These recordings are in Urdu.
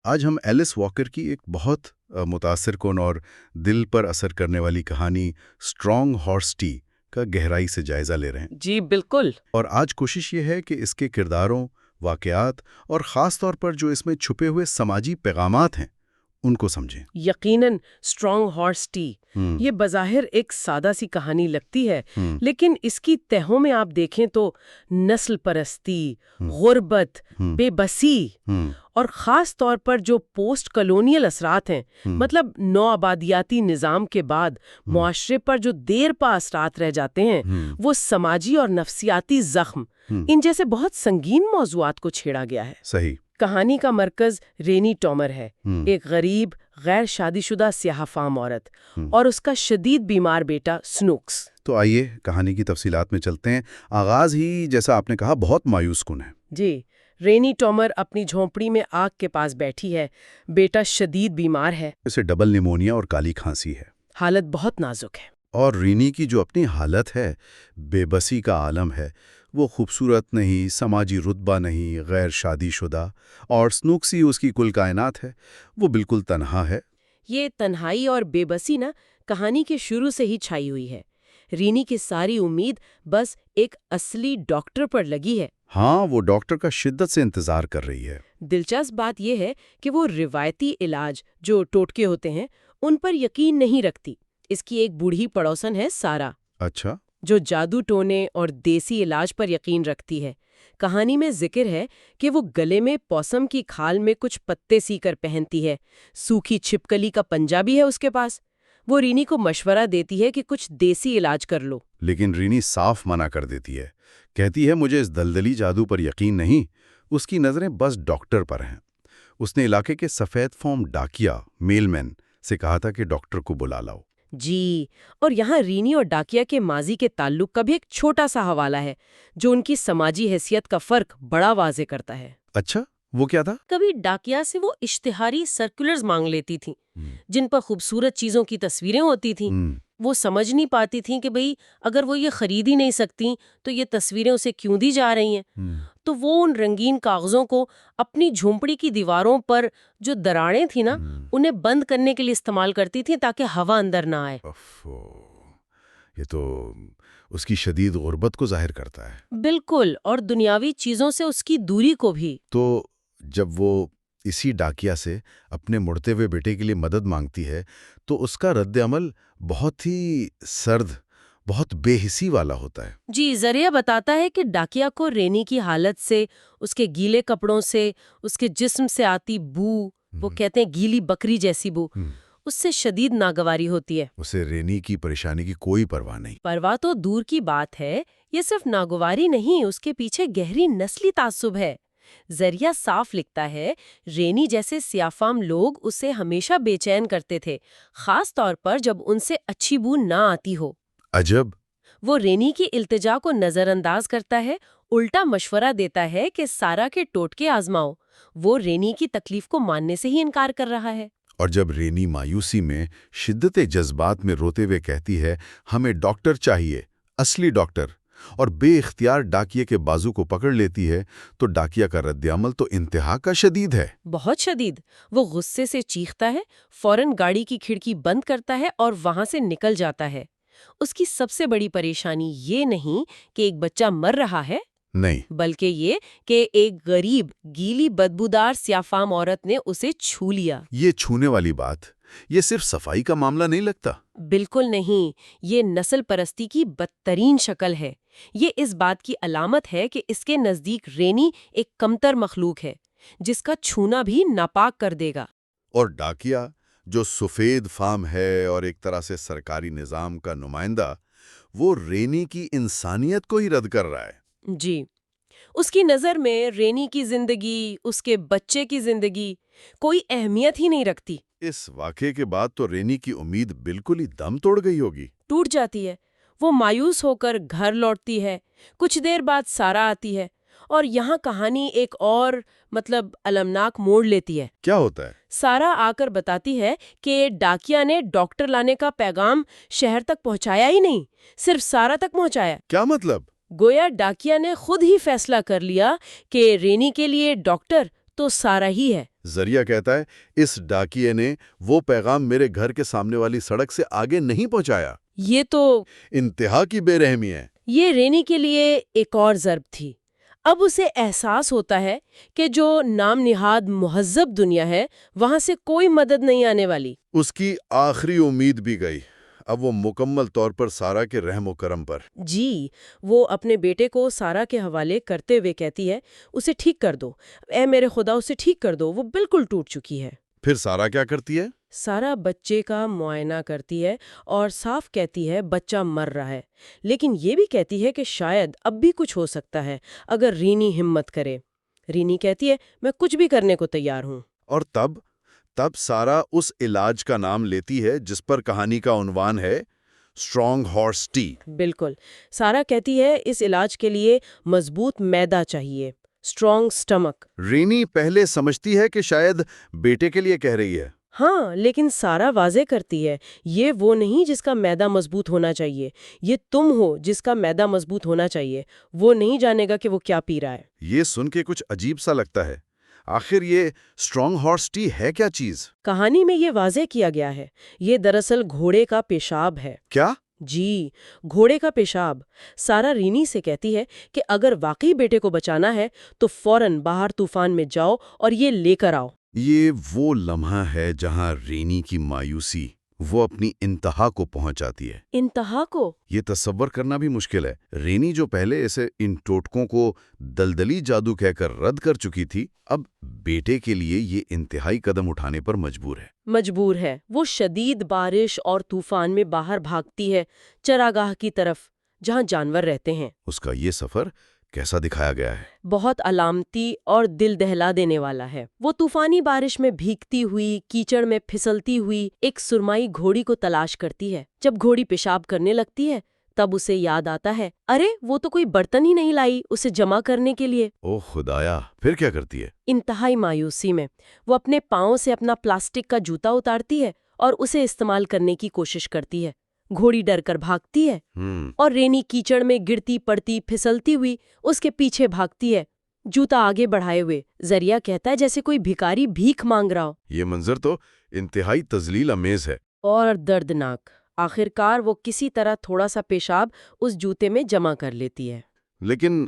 آج ہم ایلس واکر کی ایک بہت متاثر کن اور دل پر اثر کرنے والی کہانی اسٹرانگ ہارس ٹی کا گہرائی سے جائزہ لے رہے ہیں۔ جی بالکل۔ اور آج کوشش یہ ہے کہ اس کے کرداروں، واقعات اور خاص طور پر جو اس میں چھپے ہوئے سماجی پیغامات ہیں ان کو سمجھیں۔ یقیناً اسٹرانگ ہارس ٹی یہ بظاہر ایک سادہ سی کہانی لگتی ہے، لیکن اس کی تہوں میں آپ دیکھیں تو نسل پرستی، غربت، بے بسی اور خاص طور پر جو پوسٹ کلونیل اثرات ہیں، مطلب نو آبادیاتی نظام کے بعد معاشرے پر جو دیر پا اثرات رہ جاتے ہیں، وہ سماجی اور نفسیاتی زخم، ان جیسے بہت سنگین موضوعات کو چھیڑا گیا ہے۔ صحیح۔ کہانی کا مرکز رینی ٹومر ہے، ایک غریب غیر شادی شدہ سیاہ فام عورت، اور اس کا شدید بیمار بیٹا سنوکس۔ تو آئیے کہانی کی تفصیلات میں چلتے ہیں۔ آغاز ہی جیسا آپ نے کہا بہت مایوس کن ہے۔ جی، رینی ٹومر اپنی جھونپڑی میں آگ کے پاس بیٹھی ہے، بیٹا شدید بیمار ہے، اسے ڈبل نیمونیا اور کالی کھانسی ہے، حالت بہت نازک ہے۔ اور رینی کی جو اپنی حالت ہے، بے بسی کا عالم ہے، وہ خوبصورت نہیں، سماجی رتبہ نہیں، غیر شادی شدہ، اور سنوکسی اس کی کل کائنات ہے، وہ بالکل تنہا ہے۔ یہ تنہائی اور بے بسی نا کہانی کے شروع سے ہی چھائی ہوئی ہے۔ رینی کی ساری امید بس ایک اصلی ڈاکٹر پر لگی ہے۔ ہاں، وہ ڈاکٹر کا شدت سے انتظار کر رہی ہے۔ دلچسپ بات یہ ہے کہ وہ روایتی علاج جو ٹوٹکے ہوتے ہیں ان پر یقین نہیں رکھتی۔ اس کی ایک بوڑھی پڑوسن ہے سارا، اچھا۔ جو جادو ٹونے اور دیسی علاج پر یقین رکھتی ہے۔ کہانی میں ذکر ہے کہ وہ گلے میں پوسم کی کھال میں کچھ پتے سی کر پہنتی ہے، سوکھی چھپکلی کا پنجہ بھی ہے اس کے پاس۔ وہ رینی کو مشورہ دیتی ہے کہ کچھ دیسی علاج کر لو، لیکن رینی صاف منع کر دیتی ہے، کہتی ہے مجھے اس دلدلی جادو پر یقین نہیں۔ اس کی نظریں بس ڈاکٹر پر ہیں۔ اس نے علاقے کے سفید فام ڈاکیا میل مین سے کہا تھا کہ ڈاکٹر کو بلا لاؤ۔ جی، اور یہاں رینی اور ڈاکیا کے ماضی کے تعلق کا بھی ایک چھوٹا سا حوالہ ہے جو ان کی سماجی حیثیت کا فرق بڑا واضح کرتا ہے۔ اچھا، وہ کیا تھا؟ کبھی ڈاکیا سے وہ اشتہاری سرکولرز مانگ لیتی تھیں جن پر خوبصورت چیزوں کی تصویریں ہوتی تھیں۔ وہ سمجھ نہیں پاتی تھیں کہ بھئی اگر وہ یہ خرید ہی نہیں سکتی تو یہ تصویریں اسے کیوں دی جا رہی ہیں۔ تو وہ ان رنگین کاغذوں کو اپنی جھونپڑی کی دیواروں پر جو دراڑیں تھیں نا انہیں بند کرنے کے لیے استعمال کرتی تھیں تاکہ ہوا اندر نہ آئے۔ یہ تو اس کی شدید غربت کو ظاہر کرتا ہے۔ بالکل، اور دنیاوی چیزوں سے اس کی دوری کو بھی۔ تو جب وہ اسی ڈاکیا سے اپنے مڑتے ہوئے بیٹے کے لیے مدد مانگتی ہے تو اس کا رد عمل بہت ہی سرد، بہت بے حسی والا ہوتا ہے۔ جی، ذریعہ بتاتا ہے کہ ڈاکیا کو رینی کی حالت سے، اس کے گیلے کپڑوں سے، اس کے جسم سے آتی بو، وہ کہتے ہیں گیلی بکری جیسی بو، اس سے شدید ناگواری ہوتی ہے۔ اسے رینی کی پریشانی کی کوئی پرواہ نہیں۔ پرواہ تو دور کی بات ہے، یہ صرف ناگواری نہیں، اس کے پیچھے گہری نسلی تعصب ہے۔ ذریعہ صاف لکھتا ہے رینی جیسے سیافام لوگ اسے ہمیشہ بے چین کرتے تھے، خاص طور پر جب ان سے اچھی بو نہ آتی ہو۔ عجب۔ وہ رینی کی التجا کو نظر انداز کرتا ہے، الٹا مشورہ دیتا ہے کہ سارا کے ٹوٹکے آزماؤ۔ وہ رینی کی تکلیف کو ماننے سے ہی انکار کر رہا ہے۔ اور جب رینی مایوسی میں شدت جذبات میں روتے ہوئے کہتی ہے ہمیں ڈاکٹر چاہیے، اصلی ڈاکٹر، اور بے اختیار ڈاکیے کے بازو کو پکڑ لیتی ہے تو ڈاکیا کا رد عمل تو انتہا کا شدید ہے۔ بہت شدید۔ وہ غصے سے چیختا ہے، فوراً گاڑی کی کھڑکی بند کرتا ہے اور وہاں سے نکل جاتا ہے۔ اس کی سب سے بڑی پریشانی یہ نہیں کہ ایک بچہ مر رہا ہے، نہیں، بلکہ یہ کہ ایک غریب گیلی بدبودار سیافام عورت نے اسے چھو لیا۔ یہ چھونے والی بات، یہ صرف صفائی کا معاملہ نہیں لگتا۔ بالکل نہیں، یہ نسل پرستی کی بدترین شکل ہے۔ یہ اس بات کی علامت ہے کہ اس کے نزدیک رینی ایک کمتر مخلوق ہے جس کا چھونا بھی ناپاک کر دے گا۔ اور ڈاکیا جو سفید فام ہے اور ایک طرح سے سرکاری نظام کا نمائندہ، وہ رینی کی انسانیت کو ہی رد کر رہا ہے۔ جی، اس کی نظر میں رینی کی زندگی، اس کے بچے کی زندگی کوئی اہمیت ہی نہیں رکھتی۔ اس واقعے کے بعد تو رینی کی امید بالکل ہی دم توڑ گئی ہوگی۔ ٹوٹ جاتی ہے۔ وہ مایوس ہو کر گھر لوٹتی ہے۔ کچھ دیر بعد سارا آتی ہے اور یہاں کہانی ایک اور المناک موڑ لیتی ہے۔ کیا ہوتا ہے؟ سارا آ کر بتاتی ہے کہ ڈاکیا نے ڈاکٹر لانے کا پیغام شہر تک پہنچایا ہی نہیں، صرف سارا تک پہنچایا۔ کیا مطلب؟ گویا ڈاکیا نے خود ہی فیصلہ کر لیا کہ رینی کے لیے ڈاکٹر تو سارا ہی ہے۔ ذریعہ کہتا ہے اس ڈاکیے نے وہ پیغام میرے گھر کے سامنے والی سڑک سے آگے نہیں پہنچایا۔ یہ تو انتہا کی بے رحمی ہے۔ یہ رینی کے لیے ایک اور ضرب تھی۔ اب اسے احساس ہوتا ہے کہ جو نام نہاد مہذب دنیا ہے وہاں سے کوئی مدد نہیں آنے والی۔ اس کی آخری امید بھی گئی۔ اب وہ مکمل طور پر سارا کے رحم و کرم پر۔ جی، وہ اپنے بیٹے کو سارا کے حوالے کرتے ہوئے کہتی ہے اسے ٹھیک کر دو، اے میرے خدا اسے ٹھیک کر دو، وہ بالکل ٹوٹ چکی ہے۔ پھر سارا کیا کرتی ہے؟ سارا بچے کا معائنہ کرتی ہے اور صاف کہتی ہے بچہ مر رہا ہے، لیکن یہ بھی کہتی ہے کہ شاید اب بھی کچھ ہو سکتا ہے اگر رینی ہمت کرے۔ رینی کہتی ہے میں کچھ بھی کرنے کو تیار ہوں۔ اور تب سارا اس علاج کا نام لیتی ہے جس پر کہانی کا عنوان ہے اسٹرانگ ہارس ٹی۔ بالکل، سارا کہتی ہے اس علاج کے لیے مضبوط معدہ چاہیے، اسٹرانگ سٹمک۔ رینی پہلے سمجھتی ہے کہ شاید بیٹے کے لیے کہہ رہی ہے۔ ہاں، لیکن سارا واضح کرتی ہے یہ وہ نہیں جس کا معدہ مضبوط ہونا چاہیے، یہ تم ہو جس کا معدہ مضبوط ہونا چاہیے۔ وہ نہیں جانے گا کہ وہ کیا پی رہا ہے۔ یہ سن کے کچھ عجیب سا لگتا ہے۔ آخر یہ اسٹرانگ ہارس ٹی ہے کیا چیز؟ کہانی میں یہ واضح کیا گیا ہے، یہ دراصل گھوڑے کا پیشاب ہے۔ کیا؟ جی، گھوڑے کا پیشاب۔ سارا رینی سے کہتی ہے کہ اگر واقعی بیٹے کو بچانا ہے تو فوراً باہر طوفان میں جاؤ اور یہ لے کر آؤ۔ یہ وہ لمحہ ہے جہاں رینی کی مایوسی وہ اپنی انتہا کو پہنچ جاتی ہے۔ انتہا کو؟ یہ تصور کرنا بھی مشکل ہے۔ رینی جو پہلے اسے ان ٹوٹکوں کو دلدلی جادو کہہ کر رد کر چکی تھی، اب بیٹے کے لیے یہ انتہائی قدم اٹھانے پر مجبور ہے۔ وہ شدید بارش اور طوفان میں باہر بھاگتی ہے چراگاہ کی طرف جہاں جانور رہتے ہیں۔ اس کا یہ سفر کیسا دکھایا گیا ہے؟ بہت علامتی اور دل دہلا دینے والا ہے۔ وہ طوفانی بارش میں بھیگتی ہوئی، کیچڑ میں پھسلتی ہوئی ایک سرمائی گھوڑی کو تلاش کرتی ہے۔ جب گھوڑی پیشاب کرنے لگتی ہے تب اسے یاد آتا ہے ارے وہ تو کوئی برتن ہی نہیں لائی اسے جمع کرنے کے لیے۔ او خدایا! پھر کیا کرتی ہے؟ انتہائی مایوسی میں وہ اپنے پاؤں سے اپنا پلاسٹک کا جوتا اتارتی ہے اور اسے استعمال کرنے کی کوشش کرتی ہے۔ گھوڑی ڈر کر بھاگتی ہے اور رینی کیچڑ میں گرتی پڑتی پھسلتی ہوئی اس کے پیچھے بھاگتی ہے، جوتا آگے بڑھائے ہوئے۔ ذریعہ کہتا ہے جیسے کوئی بھکاری بھیک مانگ رہا ہو۔ یہ منظر تو انتہائی تذلیل امیز ہے اور دردناک۔ آخرکار وہ کسی طرح تھوڑا سا پیشاب اس جوتے میں جمع کر لیتی ہے۔ لیکن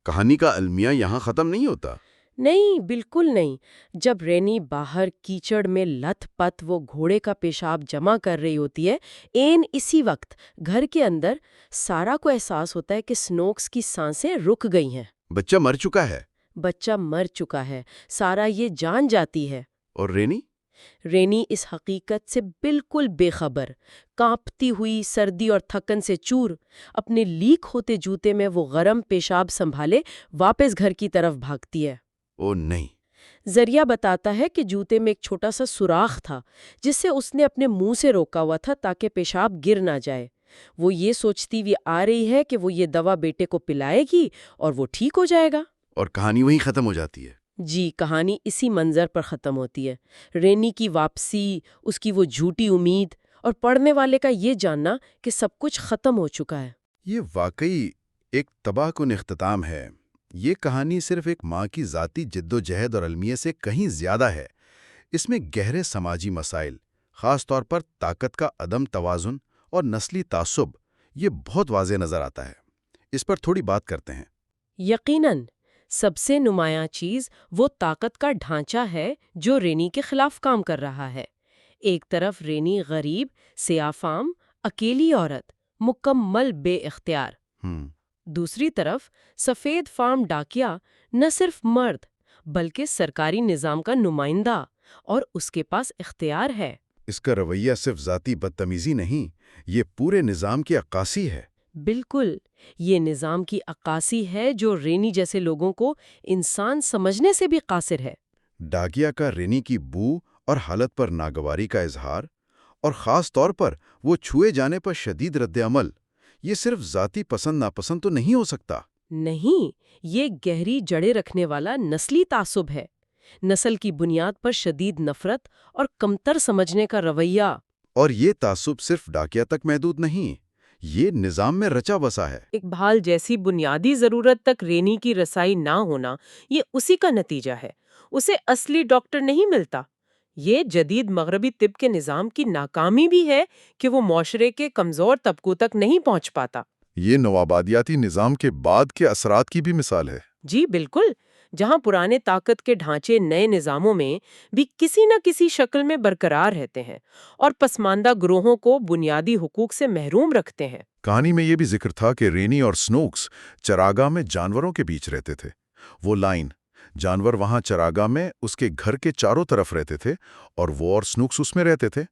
کہانی کا المیہ یہاں ختم نہیں ہوتا۔ نہیں، بالکل نہیں۔ جب رینی باہر کیچڑ میں لتھ پتھ وہ گھوڑے کا پیشاب جمع کر رہی ہوتی ہے، اسی وقت گھر کے اندر سارا کو احساس ہوتا ہے کہ سنوکس کی سانسیں رک گئی ہیں۔ بچہ مر چکا ہے۔ بچہ مر چکا ہے، سارا یہ جان جاتی ہے۔ اور رینی اس حقیقت سے بالکل بے خبر، کانپتی ہوئی سردی اور تھکن سے چور، اپنے لیک ہوتے جوتے میں وہ گرم پیشاب سنبھالے واپس گھر کی طرف بھاگتی ہے۔ او نہیں! ذریعہ بتاتا ہے کہ جوتے میں ایک چھوٹا سا سوراخ تھا جس سے اس نے اپنے منہ سے روکا ہوا تھا تاکہ پیشاب گر نہ جائے۔ وہ یہ سوچتی ہوئی آ رہی ہے کہ وہ یہ دوا بیٹے کو پلائے گی اور وہ ٹھیک ہو جائے گا۔ اور کہانی وہیں ختم ہو جاتی ہے۔ جی، کہانی اسی منظر پر ختم ہوتی ہے۔ رینی کی واپسی، اس کی وہ جھوٹی امید اور پڑھنے والے کا یہ جاننا کہ سب کچھ ختم ہو چکا ہے۔ یہ واقعی ایک تباہ کن اختتام ہے۔ یہ کہانی صرف ایک ماں کی ذاتی جد و جہد اور المیہ سے کہیں زیادہ ہے۔ اس میں گہرے سماجی مسائل، خاص طور پر طاقت کا عدم توازن اور نسلی تعصب، یہ بہت واضح نظر آتا ہے۔ اس پر تھوڑی بات کرتے ہیں۔ یقیناً سب سے نمایاں چیز وہ طاقت کا ڈھانچہ ہے جو رینی کے خلاف کام کر رہا ہے۔ ایک طرف رینی غریب، سیاہ فام، اکیلی عورت، مکمل بے اختیار۔ دوسری طرف سفید فام ڈاکیا نہ صرف مرد بلکہ سرکاری نظام کا نمائندہ، اور اس کے پاس اختیار ہے۔ اس کا رویہ صرف ذاتی بدتمیزی نہیں، یہ پورے نظام کی عکاسی ہے۔ بالکل، یہ نظام کی عکاسی ہے جو رینی جیسے لوگوں کو انسان سمجھنے سے بھی قاصر ہے۔ ڈاکیا کا رینی کی بو اور حالت پر ناگواری کا اظہار، اور خاص طور پر وہ چھوئے جانے پر شدید رد عمل، یہ صرف ذاتی پسند ناپسند تو نہیں ہو سکتا۔ نہیں، یہ گہری جڑیں رکھنے والا نسلی تعصب ہے۔ نسل کی بنیاد پر شدید نفرت اور کمتر سمجھنے کا رویہ۔ اور یہ تعصب صرف ڈاکیا تک محدود نہیں، یہ نظام میں رچا بسا ہے۔ ایک بھال جیسی بنیادی ضرورت تک رینی کی رسائی نہ ہونا، یہ اسی کا نتیجہ ہے۔ اسے اصلی ڈاکٹر نہیں ملتا۔ یہ جدید مغربی طب کے نظام کی ناکامی بھی ہے کہ وہ معاشرے کے کمزور طبقوں تک نہیں پہنچ پاتا۔ یہ نوآبادیاتی نظام کے بعد کے اثرات کی بھی مثال ہے۔ جی بالکل، جہاں پرانے طاقت کے ڈھانچے نئے نظاموں میں بھی کسی نہ کسی شکل میں برقرار رہتے ہیں اور پسماندہ گروہوں کو بنیادی حقوق سے محروم رکھتے ہیں۔ کہانی میں یہ بھی ذکر تھا کہ رینی اور سنوکس چراگاہ میں جانوروں کے بیچ رہتے تھے۔ وہ لائن، جانور وہاں چراگاہ میں اس کے گھر کے چاروں طرف رہتے تھے اور وہ اور سنوکس اس میں رہتے تھے۔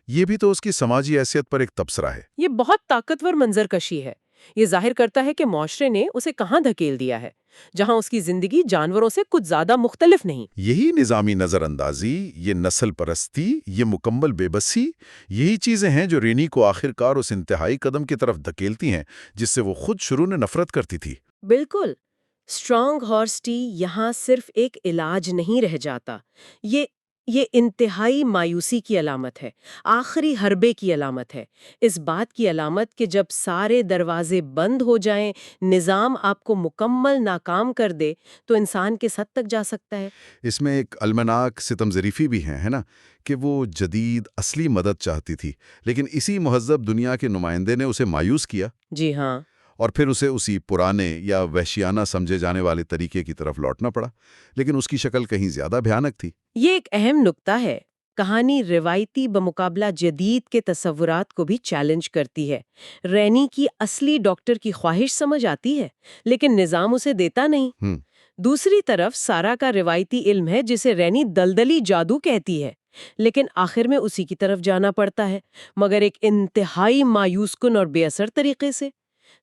یہ بھی تو اس کی سماجی حیثیت پر ایک تبصرہ ہے۔ یہ بہت طاقتور منظر کشی ہے۔ یہ ظاہر کرتا ہے کہ معاشرے نے اسے کہاں دھکیل دیا ہے، جہاں اس کی زندگی جانوروں سے کچھ زیادہ مختلف نہیں۔ یہی نظامی نظر اندازی، یہ نسل پرستی، یہ مکمل بے بسی، یہی چیزیں ہیں جو رینی کو آخرکار اس انتہائی قدم کی طرف دھکیلتی ہیں جس سے وہ خود شروع میں نفرت کرتی تھی۔ بالکل، اسٹرانگ ہارس ٹی یہاں صرف ایک علاج نہیں رہ جاتا، یہ انتہائی مایوسی کی علامت ہے، آخری حربے کی علامت ہے، اس بات کی علامت کہ جب سارے دروازے بند ہو جائیں، نظام آپ کو مکمل ناکام کر دے تو انسان کس حد تک جا سکتا ہے۔ اس میں ایک المناک ستم ظریفی بھی ہے نا، کہ وہ جدید اصلی مدد چاہتی تھی، لیکن اسی مہذب دنیا کے نمائندے نے اسے مایوس کیا۔ جی ہاں، اور پھر اسے اسی پرانے یا وحشیانہ سمجھے جانے والے طریقے کی طرف لوٹنا پڑا، لیکن اس کی شکل کہیں زیادہ بھیانک تھی۔ یہ ایک اہم نقطہ ہے۔ کہانی روایتی بمقابلہ جدید کے تصورات کو بھی چیلنج کرتی ہے۔ رینی کی اصلی ڈاکٹر کی خواہش سمجھ آتی ہے، لیکن نظام اسے دیتا نہیں۔ دوسری طرف سارا کا روایتی علم ہے جسے رینی دلدلی جادو کہتی ہے، لیکن آخر میں اسی کی طرف جانا پڑتا ہے، مگر ایک انتہائی مایوس کن اور بے اثر طریقے سے۔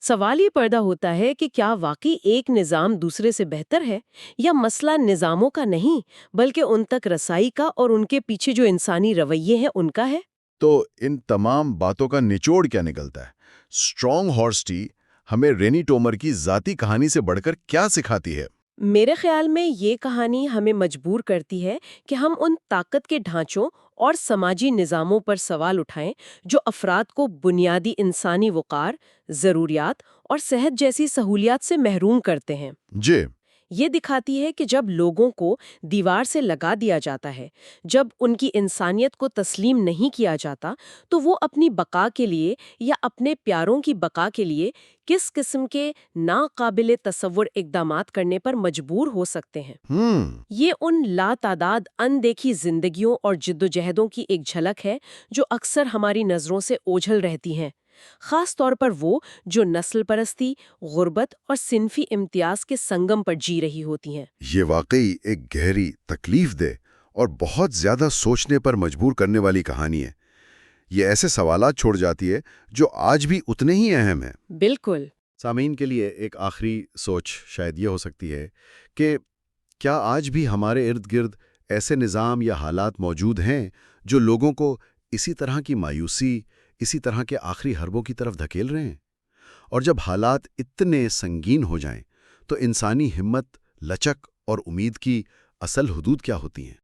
سوال یہ پیدا ہوتا ہے کہ کیا واقعی ایک نظام دوسرے سے بہتر ہے، یا مسئلہ نظاموں کا نہیں بلکہ ان تک رسائی کا اور ان کے پیچھے جو انسانی رویے ہیں ان کا ہے؟ تو ان تمام باتوں کا نچوڑ کیا نکلتا ہے؟ اسٹرانگ ہارس ٹی ہمیں رینی ٹومر کی ذاتی کہانی سے بڑھ کر کیا سکھاتی ہے؟ میرے خیال میں یہ کہانی ہمیں مجبور کرتی ہے کہ ہم ان طاقت کے ڈھانچوں اور سماجی نظاموں پر سوال اٹھائیں جو افراد کو بنیادی انسانی وقار، ضروریات اور صحت جیسی سہولیات سے محروم کرتے ہیں۔ جی، یہ دکھاتی ہے کہ جب لوگوں کو دیوار سے لگا دیا جاتا ہے، جب ان کی انسانیت کو تسلیم نہیں کیا جاتا، تو وہ اپنی بقا کے لیے یا اپنے پیاروں کی بقا کے لیے کس قسم کے ناقابل تصور اقدامات کرنے پر مجبور ہو سکتے ہیں۔ یہ ان لاتعداد اندیکھی زندگیوں اور جدوجہدوں کی ایک جھلک ہے جو اکثر ہماری نظروں سے اوجھل رہتی ہیں، خاص طور پر وہ جو نسل پرستی، غربت اور صنفی امتیاز کے سنگم پر جی رہی ہوتی ہیں۔ یہ واقعی ایک گہری، تکلیف دہ اور بہت زیادہ سوچنے پر مجبور کرنے والی کہانی ہے۔ یہ ایسے سوالات چھوڑ جاتی ہے جو آج بھی اتنے ہی اہم ہیں۔ بالکل۔ سامعین کے لیے ایک آخری سوچ شاید یہ ہو سکتی ہے کہ کیا آج بھی ہمارے ارد گرد ایسے نظام یا حالات موجود ہیں جو لوگوں کو اسی طرح کی مایوسی، اسی طرح کے آخری حربوں کی طرف دھکیل رہے ہیں؟ اور جب حالات اتنے سنگین ہو جائیں تو انسانی ہمت، لچک اور امید کی اصل حدود کیا ہوتی ہیں؟